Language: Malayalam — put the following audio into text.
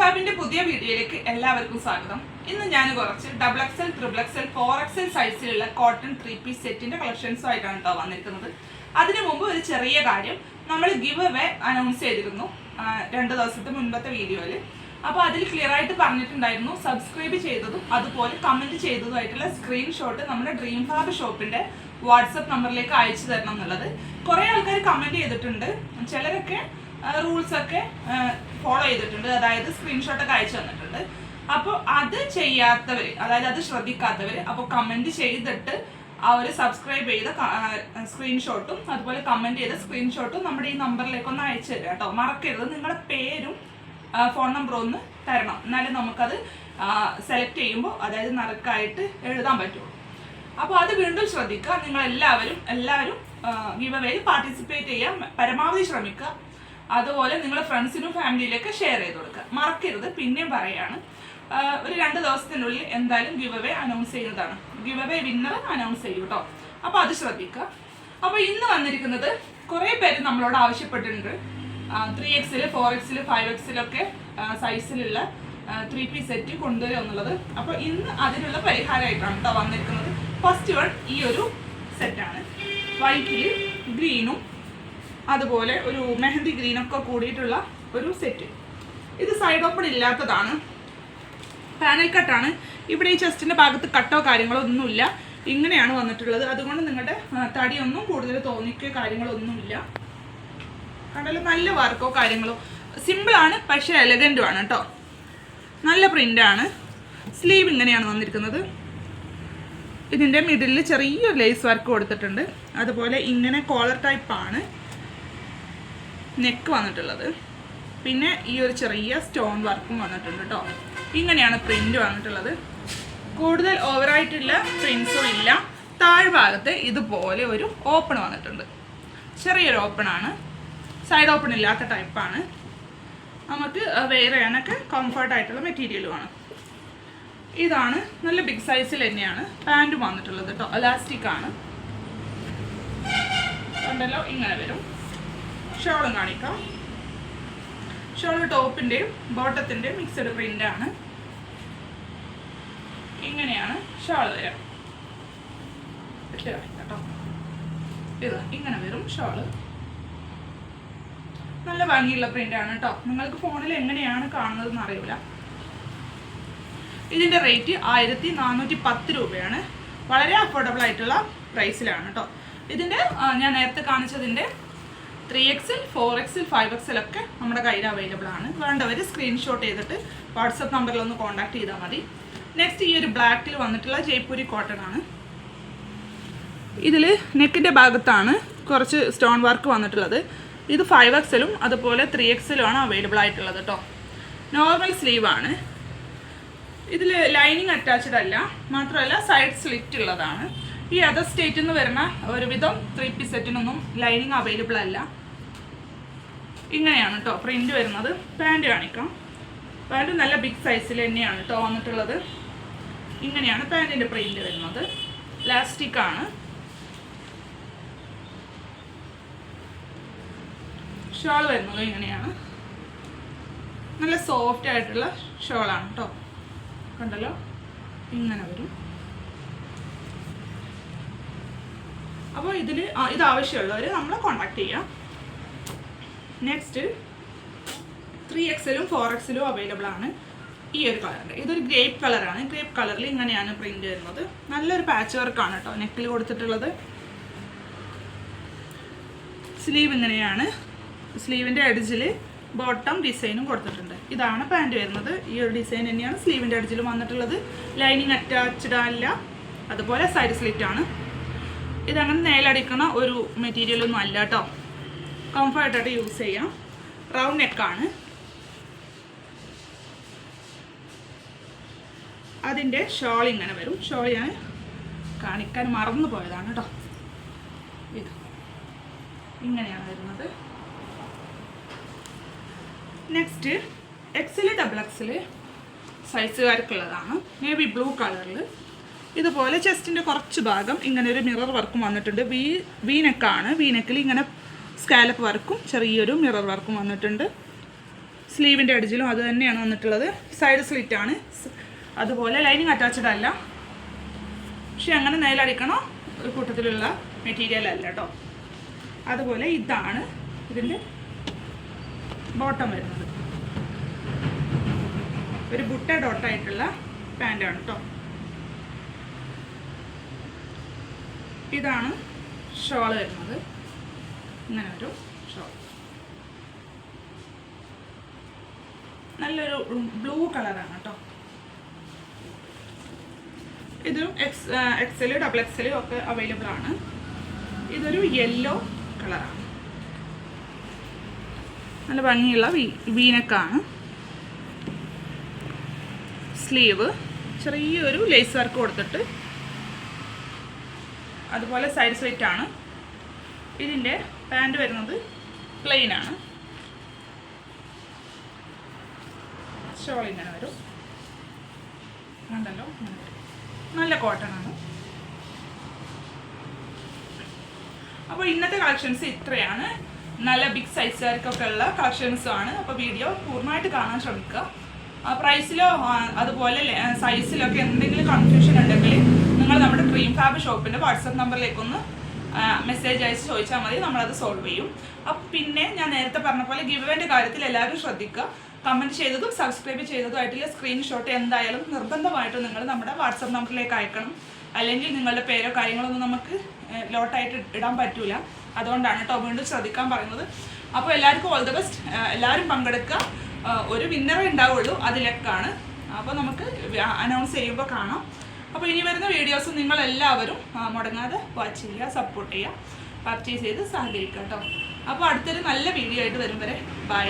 ഫാബിന്റെ പുതിയ വീഡിയോയിലേക്ക് എല്ലാവർക്കും സ്വാഗതം. ഇന്ന് ഞാൻ കുറച്ച് XXL, XXL, 4XL സൈസിലുള്ള കോട്ടൺ 3-പീസ് സെറ്റിന്റെ കളക്ഷൻസും ആയിട്ടാണ് കേട്ടോ വന്നിരിക്കുന്നത്. അതിനു മുമ്പ് ഒരു ചെറിയ കാര്യം, നമ്മൾ ഗിവ് അവേ അനൗൺസ് ചെയ്തിരുന്നു 2 ദിവസത്തെ മുൻപത്തെ വീഡിയോയിൽ. അപ്പോൾ അതിൽ ക്ലിയർ ആയിട്ട് പറഞ്ഞിട്ടുണ്ടായിരുന്നു സബ്സ്ക്രൈബ് ചെയ്തതും അതുപോലെ കമന്റ് ചെയ്തതുമായിട്ടുള്ള സ്ക്രീൻഷോട്ട് നമ്മുടെ ഡ്രീം ഫാബ് ഷോപ്പിന്റെ വാട്സപ്പ് നമ്പറിലേക്ക് അയച്ചു തരണം എന്നുള്ളത്. കുറേ ആൾക്കാർ കമന്റ് ചെയ്തിട്ടുണ്ട്, ചിലരൊക്കെ റൂൾസ് ഒക്കെ ഫോളോ ചെയ്തിട്ടുണ്ട്, അതായത് സ്ക്രീൻഷോട്ടൊക്കെ അയച്ചു തന്നിട്ടുണ്ട്. അപ്പോൾ അത് ചെയ്യാത്തവർ, അതായത് അത് ശ്രദ്ധിക്കാത്തവർ, അപ്പോൾ കമന്റ് ചെയ്തിട്ട് ആ ഒരു സബ്സ്ക്രൈബ് ചെയ്ത സ്ക്രീൻഷോട്ടും അതുപോലെ കമന്റ് ചെയ്ത സ്ക്രീൻഷോട്ടും നമ്മുടെ ഈ നമ്പറിലേക്കൊന്ന് അയച്ചു തരാം കേട്ടോ. മറക്കരുത്, നിങ്ങളുടെ പേരും ഫോൺ നമ്പറും ഒന്ന് തരണം, എന്നാലും നമുക്കത് സെലക്ട് ചെയ്യുമ്പോൾ അതായത് നറുക്കായിട്ട് എഴുതാൻ പറ്റുള്ളൂ. അപ്പോൾ അത് വീണ്ടും ശ്രദ്ധിക്കുക. നിങ്ങൾ എല്ലാവരും ഗിവ് അവേയിൽ പാർട്ടിസിപ്പേറ്റ് ചെയ്യാൻ പരമാവധി ശ്രമിക്കുക. അതുപോലെ നിങ്ങളുടെ ഫ്രണ്ട്സിനും ഫാമിലിയിലേക്ക് ഷെയർ ചെയ്ത് കൊടുക്കുക. മറക്കരുത്, പിന്നെയും പറയാണ്, ഒരു 2 ദിവസത്തിനുള്ളിൽ എന്തായാലും ഗിവ് അവേ അനൗൺസ് ചെയ്യുന്നതാണ്. ഗിവ് അവേ വിന്നർ അനൗൺസ് ചെയ്യും കേട്ടോ. അപ്പോൾ അത് ശ്രദ്ധിക്കുക. അപ്പോൾ ഇന്ന് വന്നിരിക്കുന്നത് കുറേ പേര് നമ്മളോട് ആവശ്യപ്പെട്ടിട്ടുണ്ട് 3XL, 4XL, 5XL ഒക്കെ സൈസിലുള്ള 3-പീസ് സെറ്റ് കൊണ്ടുവരിക എന്നുള്ളത്. അപ്പോൾ ഇന്ന് അതിനുള്ള പരിഹാരമായിട്ടാണ് കേട്ടോ വന്നിരിക്കുന്നത്. ഫസ്റ്റ് വൺ ഈ ഒരു സെറ്റാണ്, വൈറ്റിൽ ഗ്രീനും അതുപോലെ ഒരു മെഹന്തി ഗ്രീനൊക്കെ കൂടിയിട്ടുള്ള ഒരു സെറ്റ്. ഇത് സൈഡ് ഓപ്പൺ ഇല്ലാത്തതാണ്, പാനൽ കട്ടാണ്. ഇവിടെ ഈ ചെസ്റ്റിൻ്റെ ഭാഗത്ത് കട്ടോ കാര്യങ്ങളോ ഒന്നുമില്ല, ഇങ്ങനെയാണ് വന്നിട്ടുള്ളത്. അതുകൊണ്ട് നിങ്ങളുടെ തടിയൊന്നും കൂടുതൽ തോന്നിക്കുകയോ കാര്യങ്ങളൊന്നുമില്ല. കണ്ടല്ലോ, നല്ല വർക്കോ കാര്യങ്ങളോ, സിമ്പിളാണ് പക്ഷേ എലഗൻറ്റും ആണ് കേട്ടോ. നല്ല പ്രിൻ്റാണ്. സ്ലീവ് ഇങ്ങനെയാണ് വന്നിരിക്കുന്നത്. ഇതിൻ്റെ മിഡിലിൽ ചെറിയൊരു ലേസ് വർക്ക് കൊടുത്തിട്ടുണ്ട്. അതുപോലെ ഇങ്ങനെ കോളർ ടൈപ്പാണ് നെക്ക് വന്നിട്ടുള്ളത്. പിന്നെ ഈ ഒരു ചെറിയ സ്റ്റോൺ വർക്കും വന്നിട്ടുണ്ട് കേട്ടോ. ഇങ്ങനെയാണ് പ്രിൻ്റ് വന്നിട്ടുള്ളത്. കൂടുതൽ ഓവറായിട്ടുള്ള പ്രിൻസും ഇല്ല. താഴ്ഭാഗത്ത് ഇതുപോലെ ഒരു ഓപ്പൺ വന്നിട്ടുണ്ട്, ചെറിയൊരു ഓപ്പണാണ്, സൈഡ് ഓപ്പൺ ഇല്ലാത്ത ടൈപ്പാണ്. നമുക്ക് വെയർ ചെയ്യാനൊക്കെ കംഫർട്ടായിട്ടുള്ള മെറ്റീരിയലുമാണ്. ഇതാണ് നല്ല ബിഗ് സൈസിൽ തന്നെയാണ് പാൻറ്റും വന്നിട്ടുള്ളത് കേട്ടോ. എലാസ്റ്റിക് ആണ്, കണ്ടല്ലോ, ഇങ്ങനെ വരും. ഷോളും കാണിക്കാം. ഷോള് ടോപ്പിൻ്റെയും ബോട്ടത്തിൻ്റെയും മിക്സഡ് പ്രിൻ്റാണ്. ഇങ്ങനെയാണ് ഷോൾ വരാം കേട്ടോ. ഇത് ഇങ്ങനെ വരും ഷോള്. നല്ല ഭംഗിയുള്ള പ്രിൻ്റാണ് കേട്ടോ. നിങ്ങൾക്ക് ഫോണിൽ എങ്ങനെയാണ് കാണുന്നതെന്ന് അറിയില്ല. ഇതിൻ്റെ റേറ്റ് 1410 രൂപയാണ്. വളരെ അഫോർഡബിൾ ആയിട്ടുള്ള പ്രൈസിലാണ് കേട്ടോ. ഇതിൻ്റെ ഞാൻ നേരത്തെ കാണിച്ചതിൻ്റെ 3XL, 4XL, 5XL ഒക്കെ നമ്മുടെ കയ്യിൽ അവൈലബിൾ ആണ്. വേണ്ടവർ സ്ക്രീൻഷോട്ട് ചെയ്തിട്ട് വാട്സപ്പ് നമ്പറിലൊന്ന് കോൺടാക്ട് ചെയ്താൽ മതി. നെക്സ്റ്റ് ഈ ഒരു ബ്ലാക്കിൽ വന്നിട്ടുള്ള ജയ്പൂരി കോട്ടൺ ആണ്. ഇതിൽ നെക്കിൻ്റെ ഭാഗത്താണ് കുറച്ച് സ്റ്റോൺ വർക്ക് വന്നിട്ടുള്ളത്. ഇത് 5XLും അതുപോലെ 3XLും ആണ് അവൈലബിൾ ആയിട്ടുള്ളത് കേട്ടോ. നോർമൽ സ്ലീവാണ്. ഇതിൽ ലൈനിങ് അറ്റാച്ച്ഡ് അല്ല, മാത്രമല്ല സൈഡ് സ്ലിറ്റ് ഉള്ളതാണ്. ഈ അതർ സ്റ്റേറ്റിൽ നിന്ന് വരുന്ന ഒരുവിധം 3-പീസ് സെറ്റിനൊന്നും ലൈനിങ് അവൈലബിൾ അല്ല. ഇങ്ങനെയാണ് കേട്ടോ പ്രിൻ്റ് വരുന്നത്. പാൻറ്റ് കാണിക്കാം. പാൻറ്റ് നല്ല ബിഗ് സൈസിൽ തന്നെയാണ് കേട്ടോ വന്നിട്ടുള്ളത്. ഇങ്ങനെയാണ് പാൻറ്റിൻ്റെ പ്രിൻ്റ് വരുന്നത്. ഇലാസ്റ്റിക് ആണ്. ഷോൾ വരുന്നത് ഇങ്ങനെയാണ്. നല്ല സോഫ്റ്റ് ആയിട്ടുള്ള ഷോളാണ് കേട്ടോ. കണ്ടല്ലോ, ഇങ്ങനെ വരും. അപ്പോൾ ഇത് ആവശ്യമുള്ളവർ നമ്മളെ കോൺടാക്ട് ചെയ്യാം. നെക്സ്റ്റ് 3XLും 4XLും അവൈലബിൾ ആണ്. ഈ ഒരു കളറിൻ്റെ, ഇതൊരു ഗ്രേപ്പ് കളറാണ്. ഗ്രേപ്പ് കളറിൽ ഇങ്ങനെയാണ് പ്രിൻ്റ് വരുന്നത്. നല്ലൊരു പാച്ച് വർക്കാണ് കേട്ടോ നെക്കിൽ കൊടുത്തിട്ടുള്ളത്. സ്ലീവ് ഇങ്ങനെയാണ്. സ്ലീവിൻ്റെ എഡ്ജിൽ ബോട്ടം ഡിസൈനും കൊടുത്തിട്ടുണ്ട്. ഇതാണ് പാൻറ്റ് വരുന്നത്. ഈ ഒരു ഡിസൈൻ തന്നെയാണ് സ്ലീവിൻ്റെ എഡ്ജിലും വന്നിട്ടുള്ളത്. ലൈനിങ് അറ്റാച്ച്ഡ് അല്ല, അതുപോലെ സൈഡ് സ്ലിറ്റ് ആണ്. ഇതങ്ങനെ നേലടിക്കണ ഒരു മെറ്റീരിയലൊന്നും അല്ല കേട്ടോ. കംഫർട്ടായിട്ട് യൂസ് ചെയ്യാം. റൗണ്ട് നെക്കാണ്. അതിൻ്റെ ഷോൾ ഇങ്ങനെ വരും. ഷോൾ ഞാൻ കാണിക്കാൻ മറന്നു പോയതാണ് കേട്ടോ. ഇത് ഇങ്ങനെയാണ് വരുന്നത്. നെക്സ്റ്റ് XL, XXL സൈസുകാർക്കുള്ളതാണ്. നേവി ബ്ലൂ കളറിൽ ഇതുപോലെ ചെസ്റ്റിൻ്റെ കുറച്ച് ഭാഗം ഇങ്ങനെ ഒരു മിറർ വർക്കും വന്നിട്ടുണ്ട്. വി നെക്കാണ്. വി നെക്കിൽ ഇങ്ങനെ സ്കാലപ്പ് വർക്കും ചെറിയൊരു മിറർ വർക്കും വന്നിട്ടുണ്ട്. സ്ലീവിൻ്റെ എഡ്ജിലും അത് തന്നെയാണ് വന്നിട്ടുള്ളത്. സൈഡ് സ്ലിറ്റാണ്. അതുപോലെ ലൈനിങ് അറ്റാച്ച്ഡ് അല്ല, പക്ഷെ അങ്ങനെ നേലടിക്കണോ ഒരു കൂട്ടത്തിലുള്ള മെറ്റീരിയൽ അല്ല കേട്ടോ. അതുപോലെ ഇതാണ് ഇതിൻ്റെ ബോട്ടം വരുന്നത്. ഒരു ബുട്ട ഡോട്ടായിട്ടുള്ള പാൻ്റാണ് കേട്ടോ. ഇതാണ് ഷോൾ വരുന്നത്. ഇങ്ങനെ ഒരു ഷോൾ, നല്ലൊരു ബ്ലൂ കളറാണ് കേട്ടോ. ഇതും XL, XXL ഒക്കെ അവൈലബിൾ ആണ്. ഇതൊരു യെല്ലോ കളറാണ്. നല്ല ഭംഗിയുള്ള വീനക്കാണ്. സ്ലീവ് ചെറിയൊരു ലേസ് വർക്ക് കൊടുത്തിട്ട്, അതുപോലെ സൈഡ് സ്ലിറ്റ് ആണ്. ഇതിൻ്റെ പാൻറ് വരുന്നത് പ്ലെയിൻ ആണ്. ഷോൾ ഇങ്ങനെ വരും, കണ്ടല്ലോ, നല്ല കോട്ടൺ ആണ്. അപ്പോൾ ഇന്നത്തെ കളക്ഷൻസ് ഇത്രയാണ്. നല്ല ബിഗ് സൈസുകാർക്കൊക്കെ ഉള്ള കളക്ഷൻസുമാണ്. അപ്പോൾ വീഡിയോ പൂർണ്ണമായിട്ട് കാണാൻ ശ്രമിക്കുക. പ്രൈസിലോ അതുപോലെ സൈസിലൊക്കെ എന്തെങ്കിലും കൺഫ്യൂഷൻ ഉണ്ടെങ്കിൽ നിങ്ങൾ നമ്മുടെ ഡ്രീം ഫാബ് ഷോപ്പിൻ്റെ വാട്സപ്പ് നമ്പറിലേക്കൊന്ന് മെസ്സേജ് അയച്ച് ചോദിച്ചാൽ മതി, നമ്മളത് സോൾവ് ചെയ്യും. അപ്പം പിന്നെ ഞാൻ നേരത്തെ പറഞ്ഞ പോലെ ഗിവ് അവേൻ്റെ കാര്യത്തിൽ എല്ലാവരും ശ്രദ്ധിക്കുക. കമൻറ്റ് ചെയ്തതും സബ്സ്ക്രൈബ് ചെയ്തതുമായിട്ടുള്ള സ്ക്രീൻഷോട്ട് എന്തായാലും നിർബന്ധമായിട്ടും നിങ്ങൾ നമ്മുടെ വാട്സപ്പ് നമ്പറിലേക്ക് അയക്കണം. അല്ലെങ്കിൽ നിങ്ങളുടെ പേരോ കാര്യങ്ങളൊന്നും നമുക്ക് ലോട്ടായിട്ട് ഇടാൻ പറ്റില്ല. അതുകൊണ്ടാണ് കേട്ടോ വീണ്ടും ശ്രദ്ധിക്കാൻ പറയുന്നത്. അപ്പോൾ എല്ലാവർക്കും ഓൾ ദ ബെസ്റ്റ്. എല്ലാവരും പങ്കെടുക്കുക. ഒരു വിന്നറേ ഉണ്ടാവുള്ളൂ, അതിലേക്കാണ്. അപ്പോൾ നമുക്ക് അനൗൺസ് ചെയ്യുമ്പോൾ കാണാം. അപ്പോൾ ഇനി വരുന്ന വീഡിയോസ് നിങ്ങളെല്ലാവരും മുടങ്ങാതെ വാച്ച് ചെയ്യുക, സപ്പോർട്ട് ചെയ്യുക, പർച്ചേസ് ചെയ്ത് സഹകരിക്കുക കേട്ടോ. അപ്പോൾ അടുത്തൊരു നല്ല വീഡിയോ ആയിട്ട് വരും വരെ ബൈ.